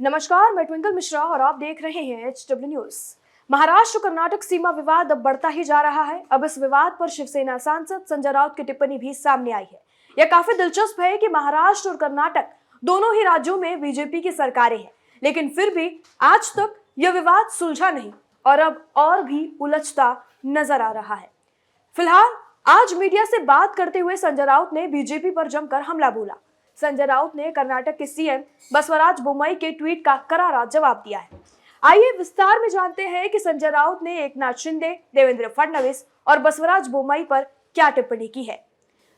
नमस्कार, मैं ट्विंकल मिश्रा और आप देख रहे हैं HW न्यूज। महाराष्ट्र कर्नाटक सीमा विवाद अब बढ़ता ही जा रहा है। अब इस विवाद पर शिवसेना सांसद संजय राउत की टिप्पणी भी सामने आई है। यह काफी दिलचस्प है कि महाराष्ट्र और कर्नाटक दोनों ही राज्यों में बीजेपी की सरकारें हैं, लेकिन फिर भी आज तक यह विवाद सुलझा नहीं और अब और भी उलझता नजर आ रहा है। फिलहाल आज मीडिया से बात करते हुए संजय राउत ने बीजेपी पर जमकर हमला बोला। संजय राउत ने कर्नाटक के सीएम बसवराज बोम्मई के ट्वीट का करारा जवाब दिया है। आइए विस्तार में जानते हैं कि संजय राउत ने एकनाथ शिंदे, देवेंद्र फडणवीस और बसवराज बोम्मई पर क्या टिप्पणी की है।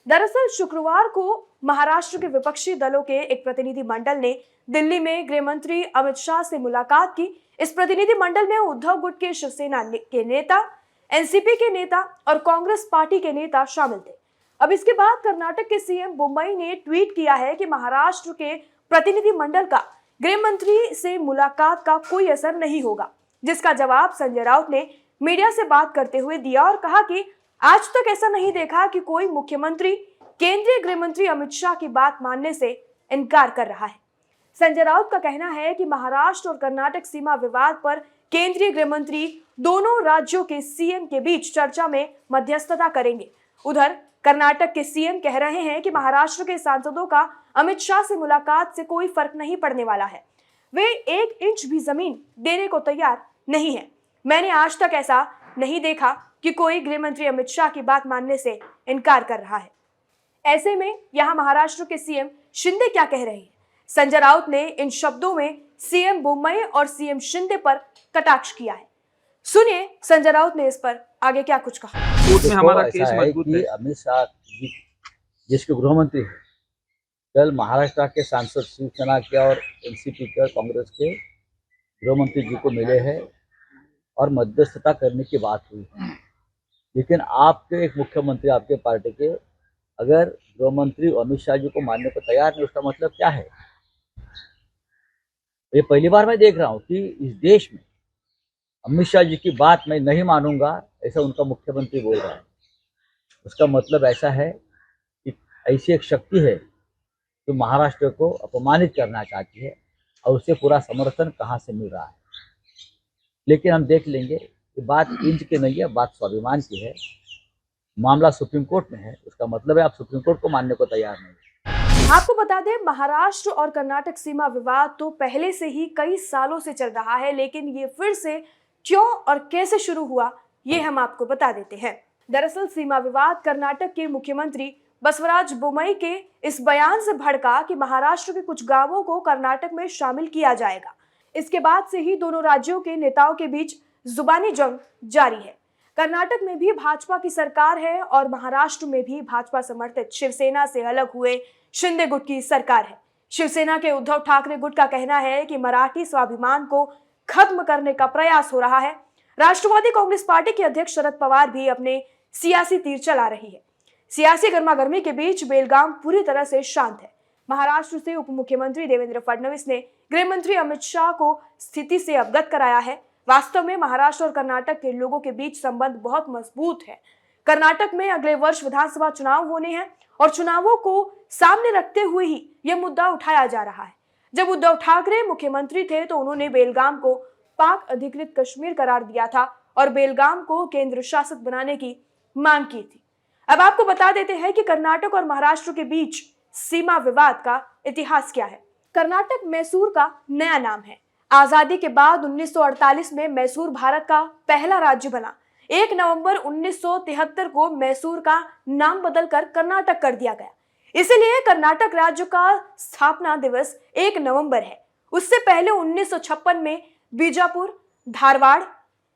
दरअसल शुक्रवार को महाराष्ट्र के विपक्षी दलों के एक प्रतिनिधि मंडल ने दिल्ली में गृह मंत्री अमित शाह से मुलाकात की। इस प्रतिनिधि मंडल में उद्धव गुट के शिवसेना के नेता, एनसीपी के नेता और कांग्रेस पार्टी के नेता शामिल थे। अब इसके बाद कर्नाटक के सीएम बोम्मई ने ट्वीट किया है कि महाराष्ट्र के प्रतिनिधि मंडल का गृह मंत्री से मुलाकात का कोई असर नहीं होगा, जिसका जवाब संजय राउत ने मीडिया से बात करते हुए दिया और कहा कि आज तक ऐसा नहीं देखा कि कोई मुख्यमंत्री केंद्रीय गृह मंत्री अमित शाह की बात मानने से इनकार कर रहा है। संजय राउत का कहना है कि महाराष्ट्र और कर्नाटक सीमा विवाद पर केंद्रीय गृह मंत्री दोनों राज्यों के सीएम के बीच चर्चा में मध्यस्थता करेंगे। उधर कर्नाटक के सीएम कह रहे हैं कि महाराष्ट्र के सांसदों का अमित शाह से मुलाकात से कोई फर्क नहीं पड़ने वाला है। वे 1 इंच भी जमीन देने को तैयार नहीं है। मैंने आज तक ऐसा नहीं देखा कि कोई गृह मंत्री अमित शाह की बात मानने से इनकार कर रहा है। ऐसे में यहाँ महाराष्ट्र के सीएम शिंदे क्या कह रहे हैं। संजय राउत ने इन शब्दों में सीएम बोम्मई और सीएम शिंदे पर कटाक्ष किया है। सुनिए संजय राउत ने इस पर आगे क्या कुछ कहा। में हमारा केस मजबूत है। अमित शाह जी जिसके गृह मंत्री है, कल महाराष्ट्र के सांसद शिवसेना के और एनसीपी के और कांग्रेस के गृह मंत्री जी को मिले हैं और मध्यस्थता करने की बात हुई। लेकिन आपके एक मुख्यमंत्री आपके पार्टी के अगर गृह मंत्री अमित शाह जी को मानने को तैयार नहीं, उसका मतलब क्या है? ये पहली बार मैं देख रहा हूँ कि इस देश में अमित शाह जी की बात मैं नहीं मानूंगा ऐसा उनका मुख्यमंत्री बोल रहा है। उसका मतलब ऐसा है कि ऐसी एक शक्ति है जो महाराष्ट्र को अपमानित करना चाहती है और उसे पूरा समर्थन कहाँ से मिल रहा है। लेकिन हम देख लेंगे कि बात इंच की नहीं है, बात स्वाभिमान की है। मामला सुप्रीम कोर्ट में है, उसका मतलब है आप सुप्रीम कोर्ट को मानने को तैयार नहीं। आपको बता दें, महाराष्ट्र और कर्नाटक सीमा विवाद तो पहले से ही कई सालों से चल रहा है, लेकिन ये फिर से क्यों और कैसे शुरू हुआ ये हम आपको बता देते हैं। दरअसल सीमा विवाद कर्नाटक के मुख्यमंत्री बसवराज बोम्मई के इस बयान से भड़का कि महाराष्ट्र के कुछ गांवों को कर्नाटक में शामिल किया जाएगा। इसके बाद से ही दोनों राज्यों के नेताओं के बीच जुबानी जंग जारी है। कर्नाटक में भी भाजपा की सरकार है और महाराष्ट्र में भी भाजपा समर्थित शिवसेना से अलग हुए शिंदे गुट की सरकार है। शिवसेना के उद्धव ठाकरे गुट का कहना है कि मराठी स्वाभिमान को खत्म करने का प्रयास हो रहा है। राष्ट्रवादी कांग्रेस पार्टी के अध्यक्ष शरद पवार भी अपने सियासी तीर चला रही है। सियासी गर्मागर्मी के बीच बेलगाम पूरी तरह से शांत है। महाराष्ट्र से उप मुख्यमंत्री देवेंद्र फडणवीस ने गृह मंत्री अमित शाह को स्थिति से अवगत कराया है। वास्तव में महाराष्ट्र और कर्नाटक के लोगों के बीच संबंध बहुत मजबूत है। कर्नाटक में अगले वर्ष विधानसभा चुनाव होने हैं और चुनावों को सामने रखते हुए ही यह मुद्दा उठाया जा रहा है। जब उद्धव ठाकरे मुख्यमंत्री थे तो उन्होंने बेलगाम को पाक अधिकृत कश्मीर करार दिया था और बेलगाम को केंद्र शासित बनाने की मांग की थी। अब आपको बता देते हैं कि कर्नाटक और महाराष्ट्र के बीच सीमा विवाद का इतिहास क्या है। कर्नाटक मैसूर का नया नाम है। आजादी के बाद 1948 में मैसूर भारत का पहला राज्य बना। 1 नवंबर 1973 को मैसूर का नाम बदलकर कर्नाटक कर दिया गया। इसीलिए कर्नाटक राज्य का स्थापना दिवस 1 नवंबर है। उससे पहले 1956 में बीजापुर, धारवाड़,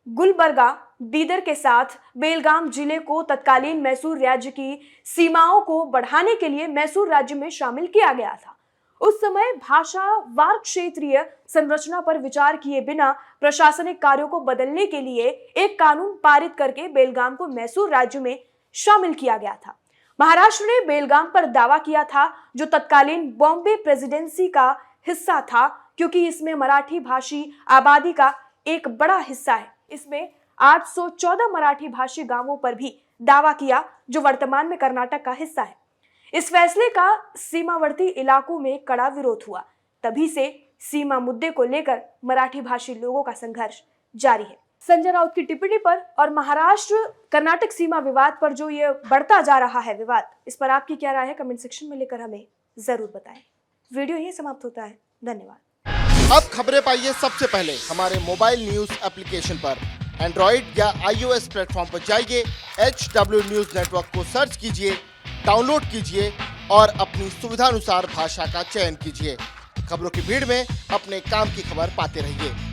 गुलबर्गा, बीदर के साथ बेलगाम जिले को तत्कालीन मैसूर राज्य की सीमाओं को बढ़ाने के लिए मैसूर राज्य में शामिल किया गया था। उस समय भाषा वार क्षेत्रीय संरचना पर विचार किए बिना प्रशासनिक कार्यों को बदलने के लिए एक कानून पारित करके बेलगाम को मैसूर राज्य में शामिल किया गया था। महाराष्ट्र ने बेलगाम पर दावा किया था, जो तत्कालीन बॉम्बे प्रेसिडेंसी का हिस्सा था, क्योंकि इसमें मराठी भाषी आबादी का एक बड़ा हिस्सा है। इसमें 814 मराठी भाषी गांवों पर भी दावा किया, जो वर्तमान में कर्नाटक का हिस्सा है। इस फैसले का सीमावर्ती इलाकों में कड़ा विरोध हुआ। तभी से सीमा मुद्दे को लेकर मराठी भाषी लोगों का संघर्ष जारी है। संजय राउत की टिप्पणी पर और महाराष्ट्र कर्नाटक सीमा विवाद पर जो ये बढ़ता जा रहा है विवाद, इस पर आपकी क्या राय है कमेंट सेक्शन में लिखकर हमें जरूर बताएं। वीडियो यही समाप्त होता है। धन्यवाद। अब खबरें पाइए सबसे पहले हमारे मोबाइल न्यूज एप्लीकेशन पर। एंड्रॉइड या iOS प्लेटफॉर्म पर जाइए, HW न्यूज नेटवर्क को सर्च कीजिए, डाउनलोड कीजिए और अपनी सुविधानुसार भाषा का चयन कीजिए। खबरों की भीड़ में अपने काम की खबर पाते रहिए।